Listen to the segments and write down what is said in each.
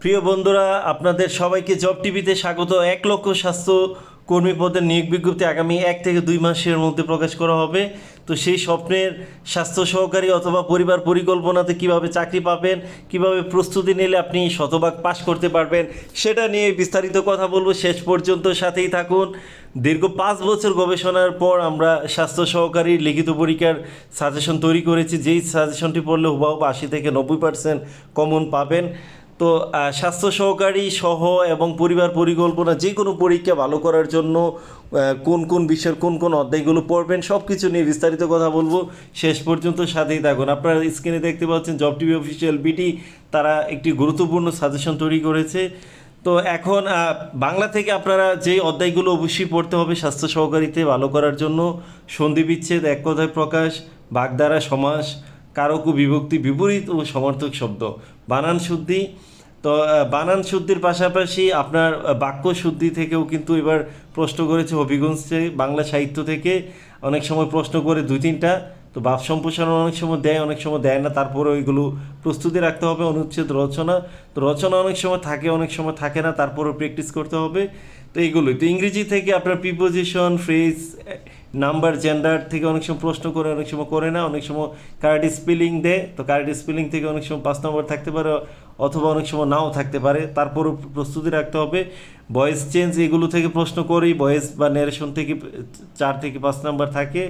প্রিয় বন্ধুরা, আপনাদের সবাইকে জব টিভিতে স্বাগত। 1,00,000 স্বাস্থ্য কর্মী পদের নিয়োগ বিজ্ঞপ্তি আগামী 1 থেকে 2 মাসের মধ্যে প্রকাশ করা হবে। তো সেই স্বপ্নের স্বাস্থ্য সহকারী অথবা পরিবার পরিকল্পনাতে কিভাবে চাকরি পাবেন, কিভাবে প্রস্তুতি নিলে আপনি শতভাগ পাশ করতে পারবেন, সেটা নিয়ে বিস্তারিত কথা বলবো। শেষ পর্যন্ত সাথেই থাকুন। দীর্ঘ 5 বছর গবেষণার পর আমরা স্বাস্থ্য সহকারী লিখিত পরীক্ষার সাজেশন তৈরি করেছি, যেই সাজেশনটি পড়লে হুবহু 80 থেকে 90% কমন পাবেন। তো স্বাস্থ্য সহকারী সহ এবং পরিবার পরিকল্পনা যে কোনো পরীক্ষা ভালো করার জন্য কোন কোন বিষয়ের কোন কোন অধ্যায়গুলো পড়বেন সব কিছু নিয়ে বিস্তারিত কথা বলবো। শেষ পর্যন্ত সাথেই থাকুন। আপনারা স্ক্রিনে দেখতে পাচ্ছেন জব টিভি অফিসিয়াল বিটি, তারা একটি গুরুত্বপূর্ণ সাজেশন তৈরি করেছে। তো এখন বাংলা থেকে আপনারা যে অধ্যায়গুলো অবশ্যই পড়তে হবে স্বাস্থ্য সহকারীতে ভালো করার জন্য: সন্ধি বিচ্ছেদ, এক কথায় প্রকাশ, বাগধারা, সমাস, কারক ও বিভক্তি, বিপরীত ও সমার্থক শব্দ, বানান শুদ্ধি। তো বানান শুদ্ধির পাশাপাশি আপনার বাক্য শুদ্ধি থেকেও কিন্তু এবার প্রশ্ন করেছে হবিগঞ্জে। বাংলা সাহিত্য থেকে অনেক সময় প্রশ্ন করে 2-3টা। তো ভাব সম্প্রসারণ অনেক সময় দেয়, অনেক সময় দেয় না, তারপরে ওইগুলো প্রস্তুতি রাখতে হবে। অনুচ্ছেদ, রচনা, তো রচনা অনেক সময় থাকে, অনেক সময় থাকে না, তারপরেও প্র্যাকটিস করতে হবে। তো এইগুলোই। তো ইংরেজি থেকে আপনার প্রিপোজিশন, ফ্রেজ, নাম্বার, জেন্ডার থেকে অনেক সময় প্রশ্ন করে, অনেক সময় করে না, অনেক সময় কারেক্ট স্পেলিং দেয়। তো কারেক্ট স্পেলিং থেকে অনেক সময় 5 নম্বর থাকতে পারে, অথবা অনেক সময় নাও থাকতে পারে, তারপরও প্রস্তুতি রাখতে হবে। ভয়েস চেঞ্জ, এগুলো থেকে প্রশ্ন করেই, ভয়েস বা ন্যারেশন থেকে 4 থেকে 5 নাম্বার থাকে,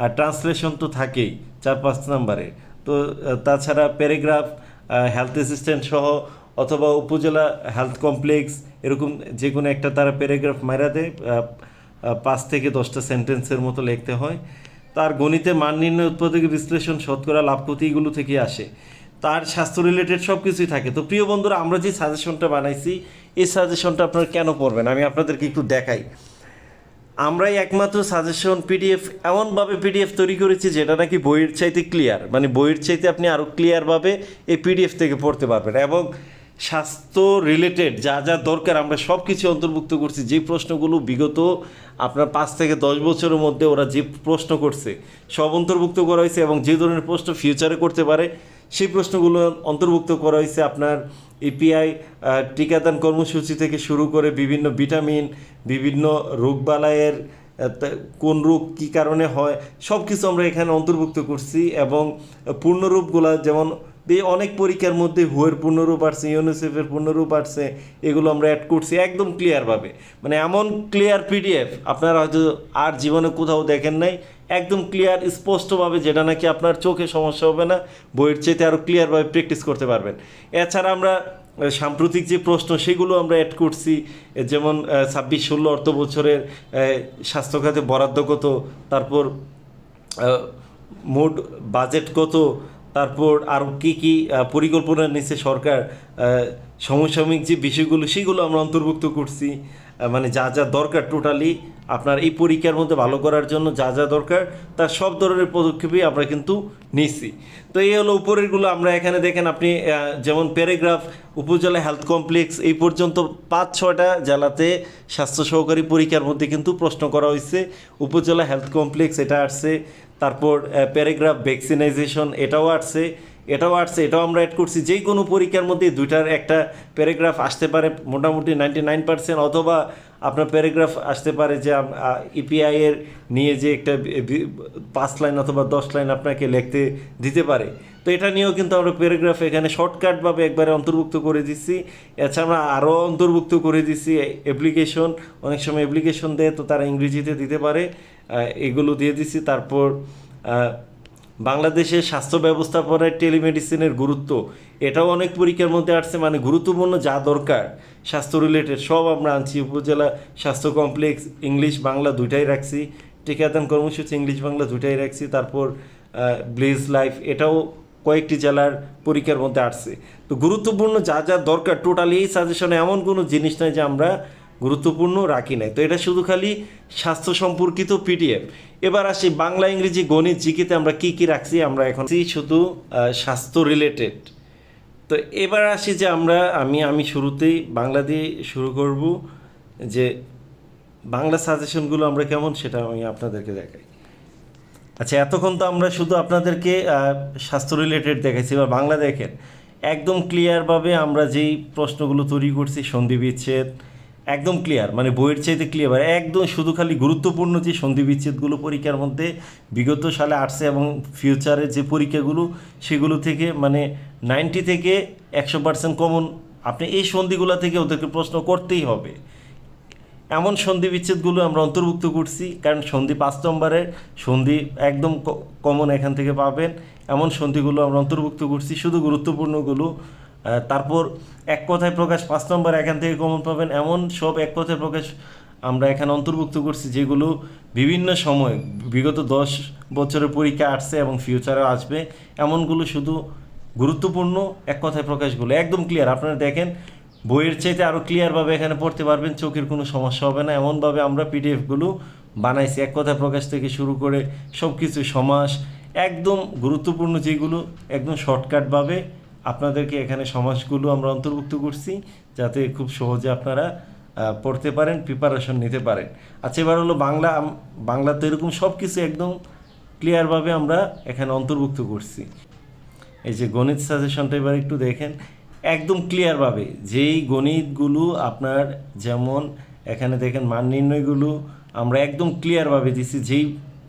আর ট্রান্সলেশন তো থাকেই 4-5 নাম্বারে। তো তাছাড়া প্যারাগ্রাফ, হেলথ অ্যাসিস্ট্যান্ট সহ অথবা উপজেলা হেলথ কমপ্লেক্স, এরকম যে কোনো একটা তারা প্যারাগ্রাফ মারা দেয়। 5 থেকে 10টা সেন্টেন্সের মতো লিখতে হয়। তার গণিতে মান নির্ণয়, উৎপাদকে বিশ্লেষণ, শতকরা, লাভ ক্ষতি, এগুলো থেকে আসে। তার স্বাস্থ্য রিলেটেড সব কিছুই থাকে। তো প্রিয় বন্ধুরা, আমরা যে সাজেশনটা বানাইছি, এই সাজেশনটা আপনারা কেন পড়বেন আমি আপনাদেরকে একটু দেখাই। আমরাই একমাত্র সাজেশন পিডিএফ এমনভাবে পিডিএফ তৈরি করেছি যেটা নাকি বইয়ের চাইতে ক্লিয়ার, মানে বইয়ের চাইতে আপনি আরও ক্লিয়ারভাবে এই পিডিএফ থেকে পড়তে পারবেন। এবং স্বাস্থ্য রিলেটেড যা যা দরকার আমরা সব কিছু অন্তর্ভুক্ত করছি। যে প্রশ্নগুলো বিগত আপনার 5 থেকে 10 বছরের মধ্যে ওরা যে প্রশ্ন করছে সব অন্তর্ভুক্ত করা হয়েছে, এবং যে ধরনের প্রশ্ন ফিউচারে করতে পারে সেই প্রশ্নগুলো অন্তর্ভুক্ত করা হয়েছে। আপনার এপিআই টিকাদান কর্মসূচি থেকে শুরু করে বিভিন্ন ভিটামিন, বিভিন্ন রোগবালাইয়ের কোন রোগ কী কারণে হয় সব কিছু আমরা এখানে অন্তর্ভুক্ত করছি। এবং পূর্ণরূপগুলা, যেমন অনেক পরীক্ষার মধ্যে হুয়ের পূর্ণরূপ আসছে, ইউনিসেফের পূর্ণরূপ আসছে, এগুলো আমরা অ্যাড করছি একদম ক্লিয়ারভাবে। মানে এমন ক্লিয়ার পিডিএফ আপনারা হয়তো আর জীবনে কোথাও দেখেন নাই। একদম ক্লিয়ার স্পষ্টভাবে, যেটা নাকি আপনার চোখে সমস্যা হবে না, বইয়ের চাইতে আরও ক্লিয়ারভাবে প্র্যাকটিস করতে পারবেন। এছাড়া আমরা সাম্প্রতিক যে প্রশ্ন সেগুলো আমরা অ্যাড করছি, যেমন 26-16 অর্থ বছরের স্বাস্থ্য খাতে বরাদ্দ কত, তারপর মোট বাজেট কত, তারপর আরও কী কী পরিকল্পনা নিচ্ছে সরকার, সমসাময়িক যে বিষয়গুলো সেগুলো আমরা অন্তর্ভুক্ত করছি। মানে যা যা দরকার টোটালি আপনার এই পরীক্ষার মধ্যে ভালো করার জন্য যা যা দরকার তার সব ধরনের পদক্ষেপই আমরা কিন্তু নিচ্ছি। তো এই হলো উপরেরগুলো। আমরা এখানে দেখেন আপনি যেমন প্যারাগ্রাফ, উপজেলা হেলথ কমপ্লেক্স, এই পর্যন্ত 5-6টা জেলাতে স্বাস্থ্য সহকারী পরীক্ষার মধ্যে কিন্তু প্রশ্ন করা হয়েছে। উপজেলা হেলথ কমপ্লেক্স এটা আসছে, তারপর প্যারাগ্রাফ ভ্যাকসিনাইজেশন এটাও আসছে, এটাও আমরা অ্যাড করছি। যে কোনো পরীক্ষার মধ্যে 2টার একটা প্যারাগ্রাফ আসতে পারে মোটামুটি 99%, অথবা আপনার প্যারাগ্রাফ আসতে পারে যে ইপিআইয়ের নিয়ে যে একটা 5 লাইন অথবা 10 লাইন আপনাকে লিখতে দিতে পারে। তো এটা নিয়েও কিন্তু আমরা প্যারাগ্রাফ এখানে শর্টকাটভাবে একবারে অন্তর্ভুক্ত করে দিচ্ছি। এছাড়া আমরা আরও অন্তর্ভুক্ত করে দিচ্ছি অ্যাপ্লিকেশন, অনেক সময় অ্যাপ্লিকেশন দেয় তো তারা ইংরেজিতে দিতে পারে, এগুলো দিয়ে দিচ্ছি। তারপর বাংলাদেশের স্বাস্থ্য ব্যবস্থাপনায় টেলিমেডিসিনের গুরুত্ব, এটাও অনেক পরীক্ষার মধ্যে আসছে। মানে গুরুত্বপূর্ণ যা দরকার স্বাস্থ্য রিলেটেড সব আমরা আনছি। উপজেলা স্বাস্থ্য কমপ্লেক্স ইংলিশ বাংলা 2টাই রাখছি, টিকাদান কর্মসূচি ইংলিশ বাংলা 2টাই রাখছি। তারপর ব্লেজ লাইফ এটাও কয়েকটি জেলার পরীক্ষার মধ্যে আসছে। তো গুরুত্বপূর্ণ যা যা দরকার টোটালি এই সাজেশনে এমন কোনো জিনিস নয় যে আমরা গুরুত্বপূর্ণ রাখি নাই। তো এটা শুধু খালি স্বাস্থ্য সম্পর্কিত পিডিএফ। এবার আসি বাংলা, ইংরেজি, গণিত, জিকেতে আমরা কি কি রাখছি। আমরা এখন শুধু স্বাস্থ্য রিলেটেড। তো এবার আসি যে আমি শুরুতেই বাংলা দিয়ে শুরু করব, যে বাংলা সাজেশনগুলো আমরা কেমন সেটা আমি আপনাদেরকে দেখাই। আচ্ছা, এতক্ষণ তো আমরা শুধু আপনাদেরকে স্বাস্থ্য রিলেটেড দেখাইছি। এবার বাংলা দেখেন, একদম ক্লিয়ারভাবে আমরা যেই প্রশ্নগুলো তৈরি করছি সন্ধি বিচ্ছেদ একদম ক্লিয়ার, মানে বইয়ের চাইতে ক্লিয়ার, একদম শুধু খালি গুরুত্বপূর্ণ যে সন্ধি বিচ্ছেদগুলো পরীক্ষার মধ্যে বিগত সালে আর্টসে এবং ফিউচারে যে পরীক্ষাগুলো সেগুলো থেকে মানে 90 থেকে 100% কমন, আপনি এই সন্ধিগুলো থেকে ওদেরকে প্রশ্ন করতেই হবে। এমন সন্ধি বিচ্ছেদগুলো আমরা অন্তর্ভুক্ত করছি, কারণ সন্ধি 5 নম্বরের সন্ধি একদম কমন এখান থেকে পাবেন, এমন সন্ধিগুলো আমরা অন্তর্ভুক্ত করছি, শুধু গুরুত্বপূর্ণগুলো। তারপর এক কথায় প্রকাশ 5 নম্বর এখান থেকে কমন পাবেন, এমন সব এক কথায় প্রকাশ আমরা এখানে অন্তর্ভুক্ত করছি যেগুলো বিভিন্ন সময় বিগত 10 বছরের পরীক্ষা আসছে এবং ফিউচারে আসবে, এমনগুলো শুধু গুরুত্বপূর্ণ এক কথায় প্রকাশগুলো একদম ক্লিয়ার। আপনারা দেখেন বইয়ের চাইতে আরও ক্লিয়ারভাবে এখানে পড়তে পারবেন, চোখের কোনো সমস্যা হবে না, এমনভাবে আমরা পিডিএফগুলো বানাইছি। এক কথায় প্রকাশ থেকে শুরু করে সব কিছু সমাস একদম গুরুত্বপূর্ণ যেগুলো একদম শর্টকাটভাবে আপনাদেরকে এখানে সমাসগুলো আমরা অন্তর্ভুক্ত করছি, যাতে খুব সহজে আপনারা পড়তে পারেন, প্রিপারেশন নিতে পারেন। আচ্ছা, এবার হলো বাংলা তো এরকম সব কিছু একদম ক্লিয়ারভাবে আমরা এখানে অন্তর্ভুক্ত করছি। এই যে গণিত সাজেশনটা এবার একটু দেখেন, একদম ক্লিয়ারভাবে যেই গণিতগুলো আপনার, যেমন এখানে দেখেন মান নির্ণয়গুলো আমরা একদম ক্লিয়ারভাবে দিচ্ছি, যেই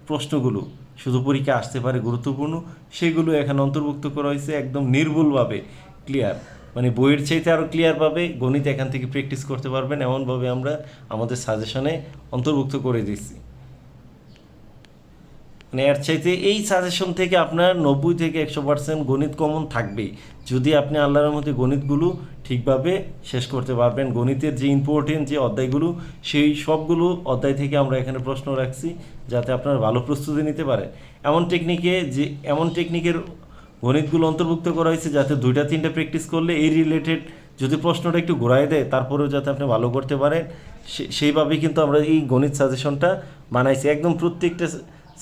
প্রশ্নগুলো শুধু পরীক্ষা আসতে পারে গুরুত্বপূর্ণ সেগুলো এখানে অন্তর্ভুক্ত করা হয়েছে একদম নির্ভুলভাবে ক্লিয়ার, মানে বইয়ের চাইতে আরও ক্লিয়ারভাবে গণিত এখান থেকে প্র্যাকটিস করতে পারবেন, এমনভাবে আমরা আমাদের সাজেশনে অন্তর্ভুক্ত করে দিচ্ছি। মানে এর চাইতে এই সাজেশন থেকে আপনার 90 থেকে 100% গণিত কমন থাকবেই, যদি আপনি আল্লাহর মধ্যে গণিতগুলো ঠিকভাবে শেষ করতে পারবেন। গণিতের যে ইম্পর্টেন্ট যে অধ্যায়গুলো সেই সবগুলো অধ্যায় থেকে আমরা এখানে প্রশ্ন রাখছি, যাতে আপনারা ভালো প্রস্তুতি নিতে পারেন। এমন টেকনিকের গণিতগুলো অন্তর্ভুক্ত করা হয়েছে যাতে 2-3টা প্র্যাকটিস করলে এই রিলেটেড যদি প্রশ্নটা একটু ঘোরায় দেয় তারপরেও যাতে আপনি ভালো করতে পারেন, সেইভাবেই কিন্তু আমরা এই গণিত সাজেশনটা বানাইছি। একদম প্রত্যেকটা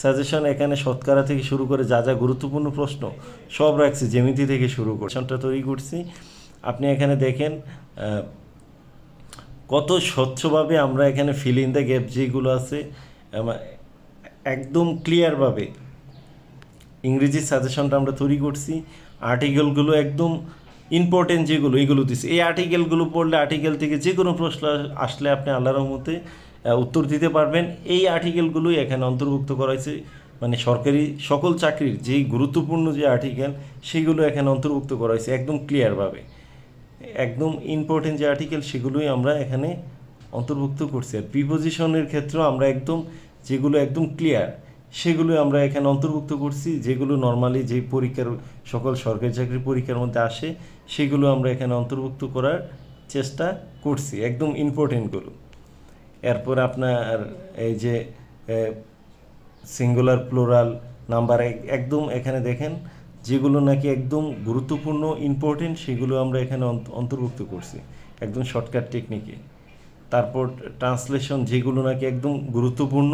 সাজেশন এখানে শতকরা থেকে শুরু করে যা যা গুরুত্বপূর্ণ প্রশ্ন সব রাখছি, জ্যামিতি থেকে শুরু করে সাজেশনটা তৈরি করছি। আপনি এখানে দেখেন কত স্বচ্ছভাবে আমরা এখানে ফিল ইন দ্য গ্যাপ যেগুলো আছে একদম ক্লিয়ারভাবে ইংরেজি সাজেশনটা আমরা তৈরি করছি। আর্টিকেলগুলো একদম ইম্পর্টেন্ট যেগুলো এইগুলো দিচ্ছি, এই আর্টিকেলগুলো পড়লে আর্টিকেল থেকে যে কোনো প্রশ্ন আসলে আপনি আল্লাহর রহমতে উত্তর দিতে পারবেন। এই আর্টিকেলগুলোই এখানে অন্তর্ভুক্ত করা হয়েছে, মানে সরকারি সকল চাকরির যেই গুরুত্বপূর্ণ যে আর্টিকেল সেগুলো এখানে অন্তর্ভুক্ত করা হয়েছে একদম ক্লিয়ারভাবে, একদম ইম্পর্টেন্ট যে আর্টিকেল সেগুলোই আমরা এখানে অন্তর্ভুক্ত করছি। আর প্রিপোজিশনের ক্ষেত্রেও আমরা একদম যেগুলো একদম ক্লিয়ার সেগুলো আমরা এখানে অন্তর্ভুক্ত করছি, যেগুলো নর্মালি যেই পরীক্ষার সকল সরকারি চাকরির পরীক্ষার মধ্যে আসে সেগুলো আমরা এখানে অন্তর্ভুক্ত করার চেষ্টা করছি, একদম ইম্পর্টেন্টগুলো। এরপর আপনার এই যে সিঙ্গুলার প্লুরাল নাম্বার একদম এখানে দেখেন যেগুলো নাকি একদম গুরুত্বপূর্ণ ইম্পর্টেন্ট সেগুলো আমরা এখানে অন্তর্ভুক্ত করছি একদম শর্টকাট টেকনিকে। তারপর ট্রান্সলেশন যেগুলো নাকি একদম গুরুত্বপূর্ণ,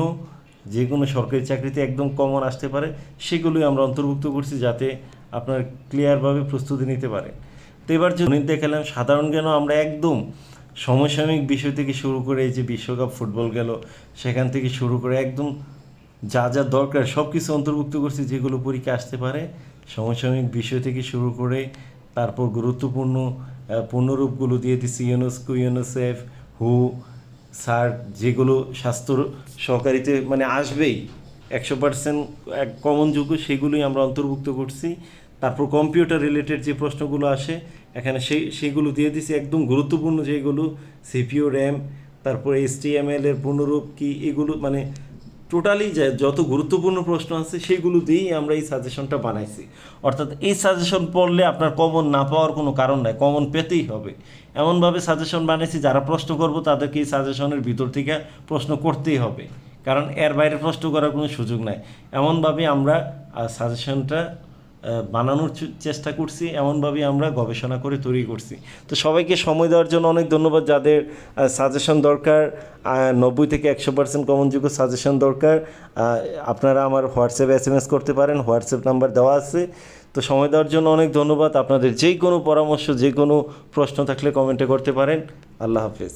যে কোনো সরকারি চাকরিতে একদম কমন আসতে পারে সেগুলোই আমরা অন্তর্ভুক্ত করছি, যাতে আপনার ক্লিয়ারভাবে প্রস্তুতি নিতে পারে। তো এবার যে গণিত দেখালাম, সাধারণ জ্ঞানও আমরা একদম সমসাময়িক বিষয় থেকে শুরু করে এই যে বিশ্বকাপ ফুটবল গেল সেখান থেকে শুরু করে একদম যা যা দরকার সব কিছু অন্তর্ভুক্ত করছি যেগুলো পরীক্ষা আসতে পারে, সমসাময়িক বিষয় থেকে শুরু করে। তারপর গুরুত্বপূর্ণ পূর্ণরূপগুলো দিয়ে দিচ্ছি, ইউনেস্কো, ইউনিসেফ, হু, সার্ক, যেগুলো স্বাস্থ্য সহকারীতে মানে আসবেই 100% কমন যোগ্য সেগুলোই আমরা অন্তর্ভুক্ত করছি। তারপর কম্পিউটার রিলেটেড যে প্রশ্নগুলো আসে এখানে সেইগুলো দিয়ে দিছি একদম গুরুত্বপূর্ণ যেগুলো, সিপিইউ, র্যাম, তারপর HTML এর পূর্ণরূপ কি, এগুলো মানে টোটালি যত গুরুত্বপূর্ণ প্রশ্ন আছে সেগুলো দিয়েই আমরা এই সাজেশনটা বানাইছি। অর্থাৎ এই সাজেশন পড়লে আপনার কমন না পাওয়ার কোনো কারণ নাই, কমন পেতেই হবে, এমনভাবে সাজেশন বানাইছি যারা প্রশ্ন করবো তাদেরকে এই সাজেশনের ভিতর থেকে প্রশ্ন করতেই হবে, কারণ এর বাইরে প্রশ্ন করার কোনো সুযোগ নাই। এমনভাবে আমরা সাজেশনটা বানানোর চেষ্টা করছি, এমনভাবেই আমরা গবেষণা করে তৈরি করছি। তো সবাইকে সময় দেওয়ার জন্য অনেক ধন্যবাদ। যাদের সাজেশন দরকার 90 থেকে 100% কমনযোগ্য সাজেশন দরকার, আপনারা আমার হোয়াটসঅ্যাপে SMS করতে পারেন, হোয়াটসঅ্যাপ নাম্বার দেওয়া আছে। তো সময় দেওয়ার জন্য অনেক ধন্যবাদ। আপনাদের যে কোনো পরামর্শ, যে কোনো প্রশ্ন থাকলে কমেন্টে করতে পারেন। আল্লাহ হাফেজ।